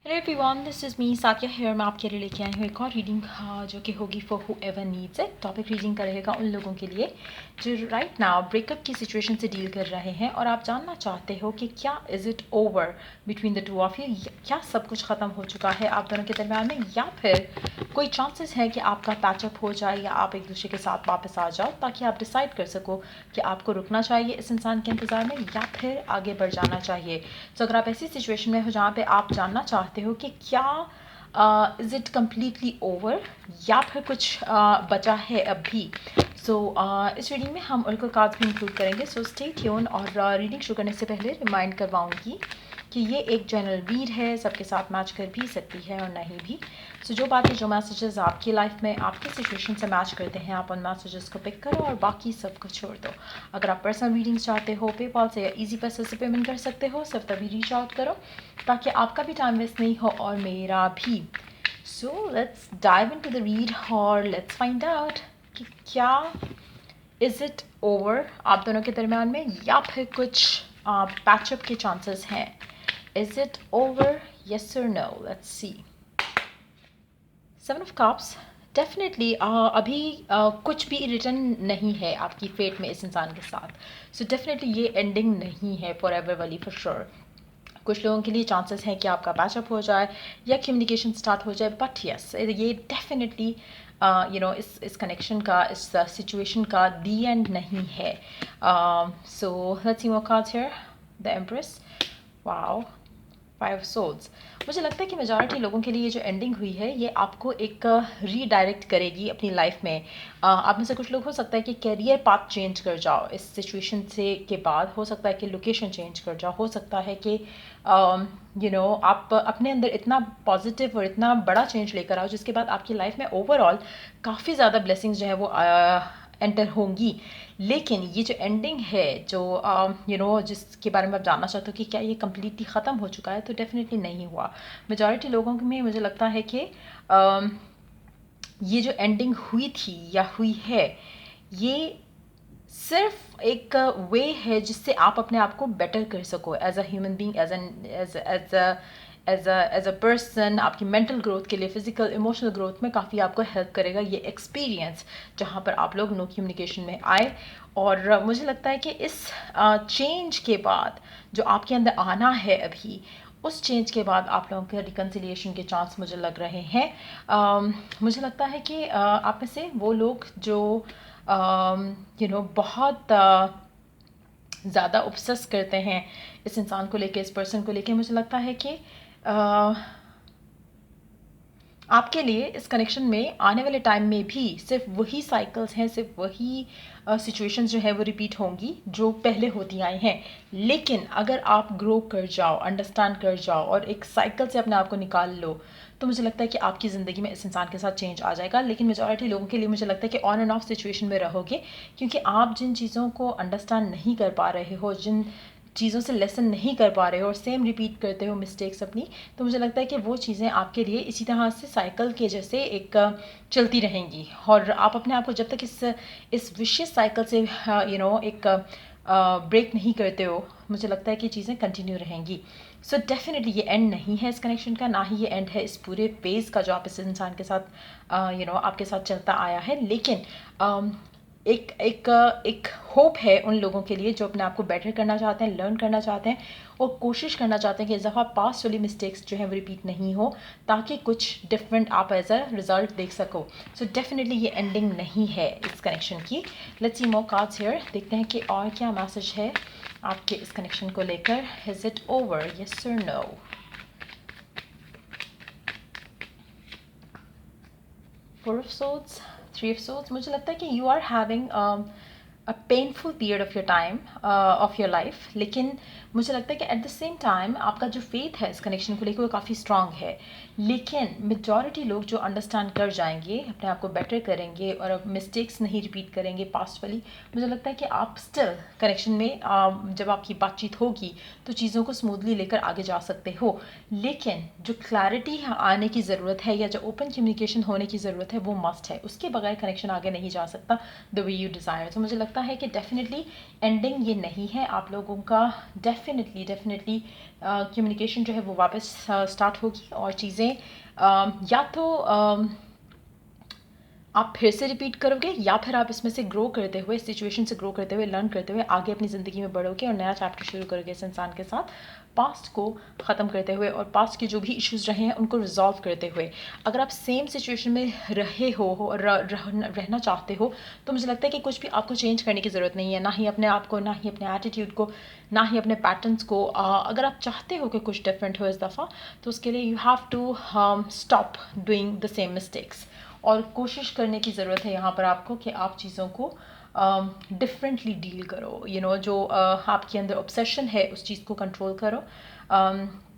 Hello everyone, this is me Sakiya here. मैं आपके लिए लेके आई हूँ एक और रीडिंग जो कि होगी for who ever needs it. Topic reading का रहेगा उन लोगों के लिए जो राइट नाउ ब्रेकअप की सिचुएशन से डील कर रहे हैं और आप जानना चाहते हो कि क्या is it over between the two of you, क्या सब कुछ ख़त्म हो चुका है आप दोनों के दरम्यान में, या फिर कोई चांसेस है कि आपका पैचअप हो जाए या आप एक दूसरे के साथ वापस आ जाओ, ताकि आप डिसाइड कर सको कि आपको रुकना चाहिए इस इंसान के इंतज़ार में या फिर आगे बढ़ जाना चाहिए। तो अगर आप ऐसी सिचुएशन में हो जहाँ पे आप जानना चाहते हो कि क्या इज़ इट कम्प्लीटली ओवर या फिर कुछ बचा है अभी, सो इस रीडिंग में हम ओरेकल कार्ड्स भी इंक्लूड करेंगे। So stay tune. और रीडिंग शुरू करने से पहले रिमाइंड करवाऊंगी कि ये एक जनरल रीड है, सबके साथ मैच कर भी सकती है और नहीं भी। सो जो बातें, जो मैसेजेस आपकी लाइफ में आपके सिचुएशन से मैच करते हैं, आप उन मैसेजेस को पिक करो और बाकी सब को छोड़ दो। अगर आप पर्सनल रीडिंग्स चाहते हो पेपाल से या ईजी पैसे से पेमेंट कर सकते हो, सिर्फ तभी रीच आउट करो ताकि आपका भी टाइम वेस्ट नहीं हो और मेरा भी। So let's dive into the read और लेट्स फाइंड आउट कि क्या इज़ इट ओवर आप दोनों के दरम्यान में या फिर कुछ पैचअप के चांसेस हैं। इज़ इट ओवर, येस और no? Let's see. Seven of cups. Definitely अभी कुछ भी रिटर्न नहीं है आपकी फेट में इस इंसान के साथ। सो डेफिनेटली ये एंडिंग नहीं है फॉर एवर वाली, फॉर श्योर। कुछ लोगों के लिए चांसेस हैं कि आपका पैचअप हो जाए या कम्युनिकेशन स्टार्ट हो जाए, बट यस ये डेफिनेटली इस कनेक्शन का, इस सिचुएशन का दी एंड नहीं है। So let's see more cards here. The empress, wow, five souls. मुझे लगता है कि मेजॉरिटी लोगों के लिए ये जो एंडिंग हुई है ये आपको एक रीडायरेक्ट करेगी अपनी लाइफ में। आप में से कुछ लोग हो सकता है कि कैरियर पाथ चेंज कर जाओ इस सिचुएशन से के बाद, हो सकता है कि लोकेशन चेंज कर जाओ, हो सकता है कि आप अपने अंदर इतना पॉजिटिव और इतना बड़ा चेंज लेकर आओ जिसके बाद आपकी लाइफ में ओवरऑल काफ़ी ज़्यादा ब्लेसिंग्स जो है वो एंटर होंगी। लेकिन ये जो एंडिंग है, जो जिसके बारे में आप जानना चाहते हो कि क्या ये कम्प्लीटली ख़त्म हो चुका है, तो डेफिनेटली नहीं हुआ। मेजॉरिटी लोगों में मुझे लगता है कि ये जो एंडिंग हुई थी या हुई है, ये सिर्फ एक वे है जिससे आप अपने आप को बेटर कर सको as a human being, as a person. आपकी मेंटल ग्रोथ के लिए, फिजिकल इमोशनल ग्रोथ में काफ़ी आपको हेल्प करेगा ये एक्सपीरियंस, जहाँ पर आप लोग नो कम्युनिकेशन में आए। और मुझे लगता है कि इस चेंज के बाद जो आपके अंदर आना है अभी, उस चेंज के बाद आप लोगों के रिकन्सिलिएशन के चांस मुझे लग रहे हैं। मुझे लगता है कि आप में से वो लोग जो बहुत ज़्यादा ऑब्सेस करते हैं इस इंसान को लेके, इस पर्सन को लेके, मुझे लगता है कि आपके लिए इस कनेक्शन में आने वाले टाइम में भी सिर्फ वही साइकिल्स हैं, सिर्फ वही सिचुएशंस जो है वो रिपीट होंगी जो पहले होती आई हैं। लेकिन अगर आप ग्रो कर जाओ, अंडरस्टैंड कर जाओ और एक साइकिल से अपने आप को निकाल लो, तो मुझे लगता है कि आपकी ज़िंदगी में इस इंसान के साथ चेंज आ जाएगा। लेकिन मेजॉरिटी लोगों के लिए मुझे लगता है कि ऑन एंड ऑफ सिचुएशन में रहोगे, क्योंकि आप जिन चीज़ों को अंडरस्टैंड नहीं कर पा रहे हो, जिन चीज़ों से लेसन नहीं कर पा रहे हो और सेम रिपीट करते हो मिस्टेक्स अपनी, तो मुझे लगता है कि वो चीज़ें आपके लिए इसी तरह से साइकिल के जैसे एक चलती रहेंगी। और आप अपने आप को जब तक इस विशियस साइकिल से एक ब्रेक नहीं करते हो, मुझे लगता है कि चीज़ें कंटिन्यू रहेंगी। सो डेफिनेटली ये एंड नहीं है इस कनेक्शन का, ना ही ये एंड है इस पूरे फेज़ का जो आप इस इंसान के साथ आपके साथ चलता आया है। लेकिन एक एक एक होप है उन लोगों के लिए जो अपने आप को बेटर करना चाहते हैं, लर्न करना चाहते हैं और कोशिश करना चाहते हैं कि इस दफ़ा पास्ट वाली मिस्टेक्स जो है वो रिपीट नहीं हो, ताकि कुछ डिफरेंट आप एज अ रिजल्ट देख सको। सो डेफिनेटली ये एंडिंग नहीं है इस कनेक्शन की। Let's see more cards here. देखते हैं कि और क्या मैसेज है आपके इस कनेक्शन को लेकर। इज इट ओवर, यस और no? Four of swords, three of swords. मुझे लगता है कि you are having a painful period of your time, of your life. लेकिन मुझे लगता है कि एट द सेम टाइम आपका जो फेथ है इस कनेक्शन को लेकर वो काफ़ी स्ट्रांग है। लेकिन मेजॉरिटी लोग जो अंडरस्टैंड कर जाएंगे, अपने आप को बेटर करेंगे और अब मिस्टेक्स नहीं रिपीट करेंगे पास्ट वाली, मुझे लगता है कि आप स्टिल कनेक्शन में जब आपकी बातचीत होगी तो चीज़ों को स्मूथली लेकर आगे जा सकते हो। लेकिन जो क्लैरिटी आने की ज़रूरत है या जो ओपन कम्युनिकेशन होने की ज़रूरत है वो मस्ट है, उसके बगैर कनेक्शन आगे नहीं जा सकता द वे यू डिज़ायर। तो मुझे लगता है कि डेफिनेटली एंडिंग ये नहीं है। आप लोगों का डेफिनेटली डेफिनेटली कम्युनिकेशन जो है वो वापस स्टार्ट होगी और चीज़ें या तो आप फिर से रिपीट करोगे या फिर आप इसमें से ग्रो करते हुए, सिचुएशन से ग्रो करते हुए, लर्न करते हुए आगे अपनी ज़िंदगी में बढ़ोगे और नया चैप्टर शुरू करोगे इस इंसान के साथ, पास्ट को ख़त्म करते हुए और पास्ट के जो भी इश्यूज़ रहे हैं उनको रिजॉल्व करते हुए। अगर आप सेम सिचुएशन में रहे हो और रहना चाहते हो तो मुझे लगता है कि कुछ भी आपको चेंज करने की ज़रूरत नहीं है, ना ही अपने आप को, ना ही अपने एटीट्यूड को, ना ही अपने पैटर्न्स को। अगर आप चाहते हो कि कुछ डिफरेंट हो इस दफ़ा, तो उसके लिए you have to stop doing the same mistakes और कोशिश करने की ज़रूरत है यहाँ पर आपको कि आप चीज़ों को डिफरेंटली डील करो। जो आपके अंदर ऑब्सेशन है उस चीज़ को कंट्रोल करो।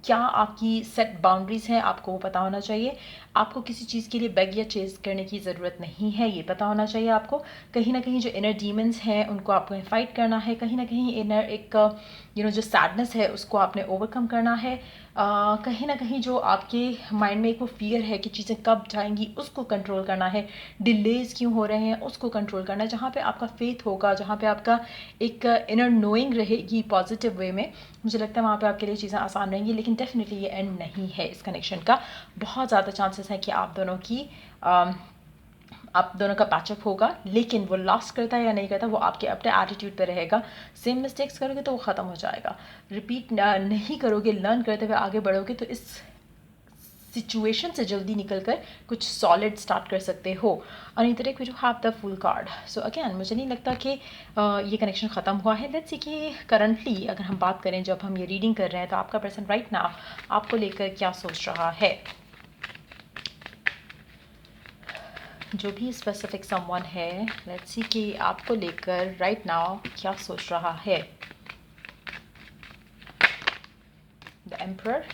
क्या आपकी सेट बाउंड्रीज़ हैं, आपको वो पता होना चाहिए। आपको किसी चीज़ के लिए बेग या चेज़ करने की ज़रूरत नहीं है, ये पता होना चाहिए आपको। कहीं ना कहीं जो इनर डीमंस हैं उनको आपको फाइट करना है। कहीं ना कहीं इनर एक जो सैडनेस है उसको आपने ओवरकम करना है। कहीं ना कहीं जो आपके माइंड में एक वो फियर है कि चीज़ें कब जाएंगी उसको कंट्रोल करना है। डिलेज क्यों हो रहे हैं उसको कंट्रोल करना है। जहाँ पे आपका फेथ होगा, जहाँ पे आपका एक इनर नोइंग रहेगी पॉजिटिव वे में, मुझे लगता है वहाँ पे आपके लिए चीज़ें आसान रहेंगी। लेकिन डेफिनेटली ये एंड नहीं है इस कनेक्शन का। बहुत ज़्यादा चांसेस है कि आप दोनों का पैचअप होगा, लेकिन वो लास्ट करता है या नहीं करता वो आपके अपने एटीट्यूड पे रहेगा। सेम मिस्टेक्स करोगे तो वो ख़त्म हो जाएगा। रिपीट नहीं करोगे, लर्न करते हुए आगे बढ़ोगे तो इस सिचुएशन से जल्दी निकल कर कुछ सॉलिड स्टार्ट कर सकते हो। अनितरे we do have the full card. So again मुझे नहीं लगता कि ये कनेक्शन ख़त्म हुआ है। लेट्स सी कि करंटली अगर हम बात करें, जब हम ये रीडिंग कर रहे हैं, तो आपका पर्सन राइट नाउ आपको लेकर क्या सोच रहा है। जो भी स्पेसिफिक समवन है, लेट्स सी कि आपको लेकर राइट नाउ क्या सोच रहा है। The emperor,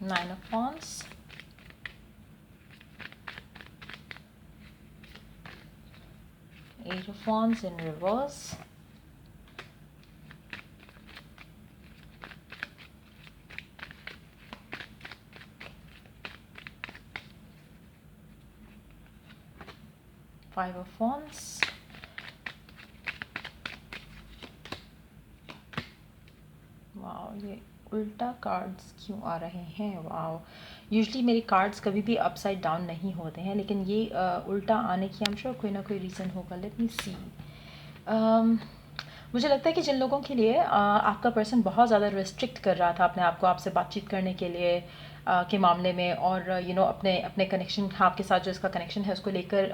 nine of wands, eight of wands in reverse, five of wands, wow ये उल्टा कार्ड्स क्यों आ रहे हैं। वाओ, यूजली मेरे कार्ड्स कभी भी अपसाइड डाउन नहीं होते हैं, लेकिन ये उल्टा आने की आई एम श्योर कोई ना कोई रीज़न होगा। लेट मी सी। मुझे लगता है कि जिन लोगों के लिए आपका पर्सन बहुत ज़्यादा रिस्ट्रिक्ट कर रहा था अपने आप को आपसे बातचीत करने के लिए के मामले में, और अपने अपने कनेक्शन, आपके साथ जो इसका कनेक्शन है उसको लेकर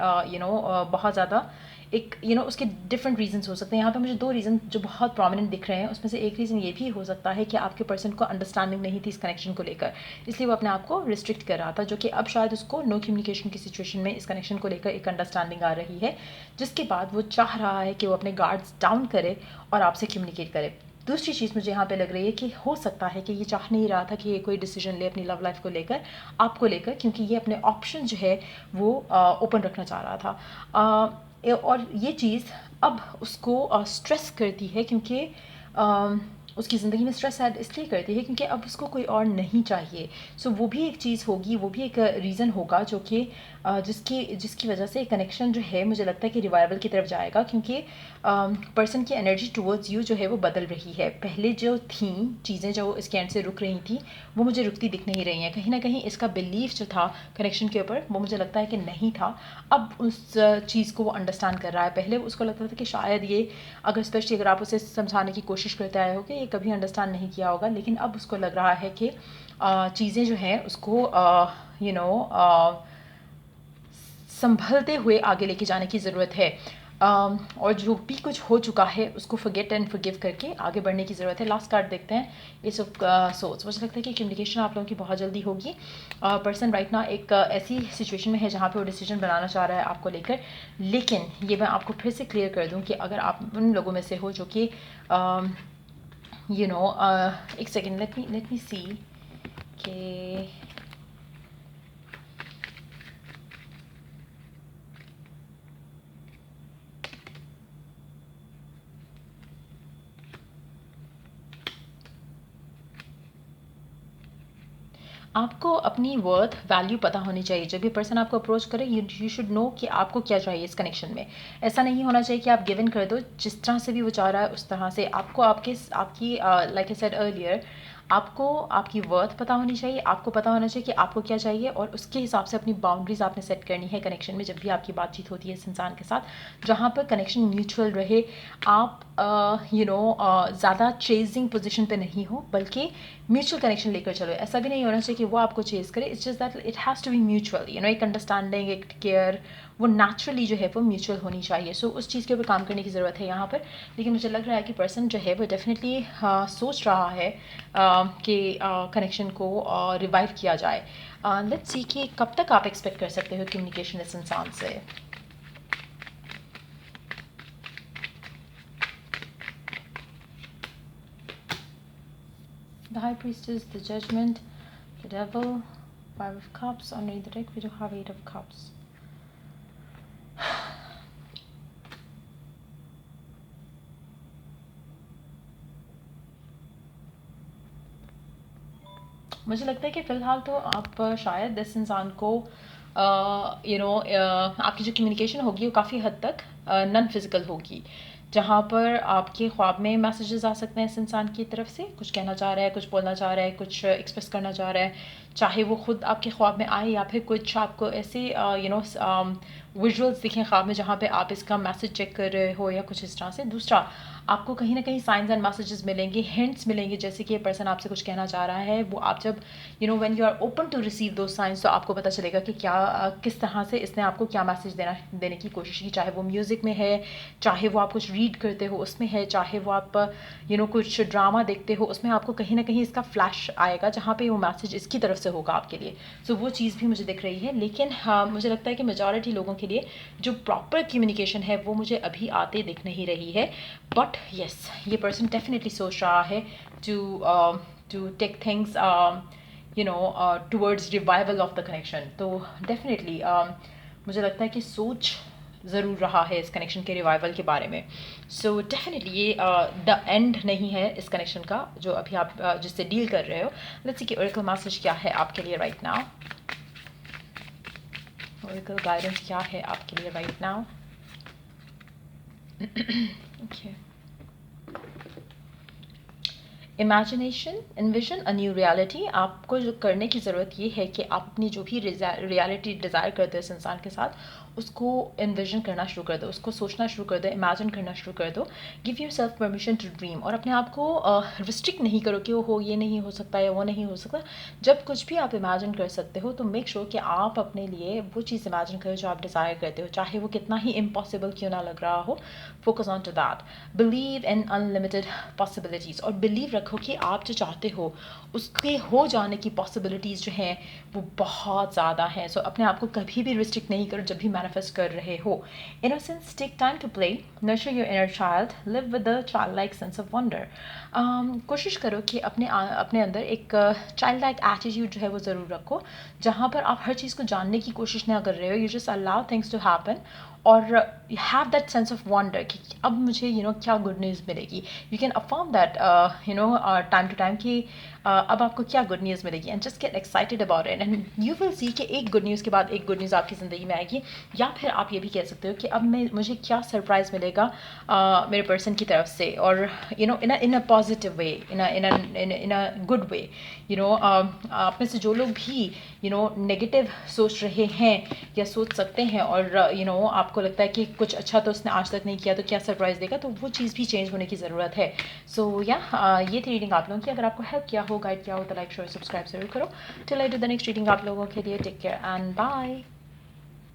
बहुत ज़्यादा एक उसके डिफरेंट रीजंस हो सकते हैं। यहाँ पे मुझे दो रीज़न जो बहुत प्रोमिनेंट दिख रहे हैं, उसमें से एक रीज़न ये भी हो सकता है कि आपके पर्सन को अंडरस्टैंडिंग नहीं थी इस कनेक्शन को लेकर, इसलिए वो अपने आप को रिस्ट्रिक्ट कर रहा था, जो कि अब शायद उसको नो कम्युनिकेशन की सिचुएशन में इस कनेक्शन को लेकर एक अंडरस्टैंडिंग आ रही है, जिसके बाद वो चाह रहा है कि वो अपने गार्ड्स डाउन करे और आपसे कम्युनिकेट करे। दूसरी चीज़ मुझे यहाँ पे लग रही है कि हो सकता है कि ये चाह नहीं रहा था कि ये कोई डिसीजन ले अपनी लव लाइफ को लेकर, आपको लेकर, क्योंकि ये अपने ऑप्शन जो है वो ओपन रखना चाह रहा था। और ये चीज़ अब उसको स्ट्रेस करती है, क्योंकि उसकी ज़िंदगी में स्ट्रेस ऐड इसलिए करती है क्योंकि अब उसको कोई और नहीं चाहिए। सो वो भी एक चीज़ होगी, वो भी एक रीज़न होगा जो कि जिसकी वजह से कनेक्शन जो है मुझे लगता है कि रिवाइवल की तरफ जाएगा, क्योंकि पर्सन की एनर्जी टुवर्ड्स यू जो है वो बदल रही है। पहले जो थी चीज़ें जो इसके एंड से रुक रही थी वो मुझे रुकती दिख नहीं रही हैं। कहीं ना कहीं इसका बिलीफ जो था कनेक्शन के ऊपर वो मुझे लगता है कि नहीं था, अब उस चीज़ को वो अंडरस्टैंड कर रहा है। पहले उसको लगता था कि शायद ये, अगर स्पेशली अगर आप उसे समझाने की कोशिश करते आए हो कि ये कभी अंडरस्टैंड नहीं किया होगा, लेकिन अब उसको लग रहा है कि चीज़ें जो हैं उसको संभलते हुए आगे लेके जाने की ज़रूरत है। और जो भी कुछ हो चुका है उसको फॉरगेट एंड फॉरगिव करके आगे बढ़ने की ज़रूरत है। लास्ट कार्ड देखते हैं, एस ऑफ सोर्ड्स। मुझे लगता है कि कम्युनिकेशन आप लोगों की बहुत जल्दी होगी। पर्सन राइट ना एक ऐसी सिचुएशन में है जहाँ पे वो डिसीजन बनाना चाह रहा है आपको लेकर, लेकिन ये मैं आपको फिर से क्लियर कर दूँ कि अगर आप उन लोगों में से हो जो कि एक सेकेंड, लेट मी सी कि आपको अपनी वर्थ वैल्यू पता होनी चाहिए। जब भी पर्सन आपको अप्रोच करे यू शुड नो कि आपको क्या चाहिए इस कनेक्शन में। ऐसा नहीं होना चाहिए कि आप गिवन कर दो, जिस तरह से भी वो चाह रहा है उस तरह से। आपको आपकी लाइक आई सेड अर्लियर, आपको आपकी वर्थ पता होनी चाहिए, आपको पता होना चाहिए कि आपको क्या चाहिए, और उसके हिसाब से अपनी बाउंड्रीज आपने सेट करनी है कनेक्शन में। जब भी आपकी बातचीत होती है इस इंसान के साथ, जहाँ पर कनेक्शन म्यूचुअल रहे, आप ज़्यादा चेजिंग पोजीशन पे नहीं हो, बल्कि म्यूचुअल कनेक्शन लेकर चलो। ऐसा भी नहीं होना चाहिए कि वो आपको चेज करे, it's just that it has to be mutual, एक अंडरस्टैंडिंग, एक केयर, वो नेचुरली जो है वो म्यूचुअल होनी चाहिए। सो उस चीज़ के ऊपर काम करने की ज़रूरत है यहाँ पर। लेकिन मुझे लग रहा है कि पर्सन जो है वो डेफिनेटली सोच रहा है कि कनेक्शन को रिवाइव किया जाए। लेट्स सी कि कब तक आप एक्सपेक्ट कर सकते हो कम्युनिकेशन इस इंसान से। The High Priestess, the Judgment, the Devil, Five of Cups. Underneath the deck we do have Eight of Cups. मुझे लगता है कि फ़िलहाल तो आप शायद इस इंसान को आपकी जो कम्युनिकेशन होगी वो काफ़ी हद तक नॉन फिज़िकल होगी, जहाँ पर आपके ख्वाब में मैसेजेस आ सकते हैं इस इंसान की तरफ से। कुछ कहना चाह रहा है, कुछ बोलना चाह रहा है, कुछ एक्सप्रेस करना चाह रहा है, चाहे वो खुद आपके ख्वाब में आए या फिर कुछ आपको ऐसे विजुअल्स दिखें ख्वाब में जहाँ पे आप इसका मैसेज चेक कर रहे हो या कुछ इस तरह से। दूसरा, आपको कहीं ना कहीं साइंस एंड मैसेजेस मिलेंगे, हिंट्स मिलेंगे, जैसे कि ये पर्सन आपसे कुछ कहना चाह रहा है। वो आप जब when you are open to receive दो साइंस, तो आपको पता चलेगा कि क्या किस तरह से इसने आपको क्या मैसेज देने की कोशिश की। चाहे वो म्यूज़िक में है, चाहे वो आप कुछ रीड करते हो उसमें है, चाहे वो आप कुछ ड्रामा देखते हो उसमें, आपको कहीं ना कहीं इसका फ्लैश आएगा जहाँ पे वो मैसेज इसकी तरफ से होगा आपके लिए। सो वो चीज़ भी मुझे दिख रही है। लेकिन हाँ, मुझे लगता है कि मेजॉरिटी लोगों के लिए जो प्रॉपर कम्युनिकेशन है वो मुझे अभी आते दिख नहीं रही है। बट येस, ये पर्सन डेफिनेटली सोच रहा है to take things towards revival of the connection. तो डेफिनेटली मुझे लगता है कि सोच ज़रूर रहा है इस कनेक्शन के रिवाइवल के बारे में। सो डेफिनेटली ये द एंड नहीं है इस कनेक्शन का जो अभी आप जिससे डील कर रहे हो। लेट्स सी कि ओरेकल मैसेज क्या है आपके लिए राइट नाउ। ओरेकल गाइडेंस क्या है आपके लिए right now. Okay, imagination, invasion a new reality. आपको जो करने की ज़रूरत ये है कि आप अपनी जो भी रियलिटी डिज़ायर करते हो इस इंसान के साथ, उसको इन्विजन करना शुरू कर दो, उसको सोचना शुरू कर दो, इमेजिन करना शुरू कर दो। Give yourself permission to dream, और अपने आप को रिस्ट्रिक्ट नहीं करो कि वो ये नहीं हो सकता या वो नहीं हो सकता। जब कुछ भी आप इमेजिन कर सकते हो तो मेक श्योर कि आप अपने लिए वो चीज़ इमेजिन करो जो आप डिज़ायर करते हो, चाहे वो कितना ही इम्पॉसिबल क्यों ना लग रहा हो। Focus on to that, believe in unlimited possibilities, और बिलीव रखो कि आप जो चाहते हो उसके हो जाने की पॉसिबिलिटीज़ जो हैं वो बहुत ज़्यादा हैं। सो अपने आप को कभी भी रिस्ट्रिक्ट नहीं करो जब भी मैनिफेस्ट कर रहे हो। Innocence, take time to play, nurture your inner child, live with the child like sense of wonder. कोशिश करो कि अपने अंदर एक चाइल्ड लाइक एटीट्यूड जो है वो ज़रूर रखो, जहाँ पर आप हर चीज़ को जानने की कोशिश ना कर रहे हो, you just allow things to happen, और you have that sense of wonder कि अब मुझे क्या गुड न्यूज़ मिलेगी। You can affirm that time to time कि अब आपको क्या गुड न्यूज़ मिलेगी, and just get excited about it, and you will see कि एक गुड न्यूज़ के बाद एक गुड न्यूज़ आपकी ज़िंदगी में आएगी। या फिर आप ये भी कह सकते हो कि अब मुझे क्या सरप्राइज़ मिलेगा मेरे पर्सन की तरफ से, और इन a positive way, in a good way. आप में से जो लोग भी नेगेटिव सोच रहे हैं या सोच सकते हैं, और आपको लगता है कि कुछ अच्छा तो उसने आज तक नहीं किया तो क्या सरप्राइज़ देगा, तो वो चीज़ भी चेंज होने की ज़रूरत है। सो ये थी रीडिंग आप लोगों की। अगर आपको हेल्प किया हो, गाइड किया हो, तो लाइक शेयर सब्सक्राइब जरूर करो। Till I do the next reading आप लोगों के लिए, टेक केयर एंड बाय।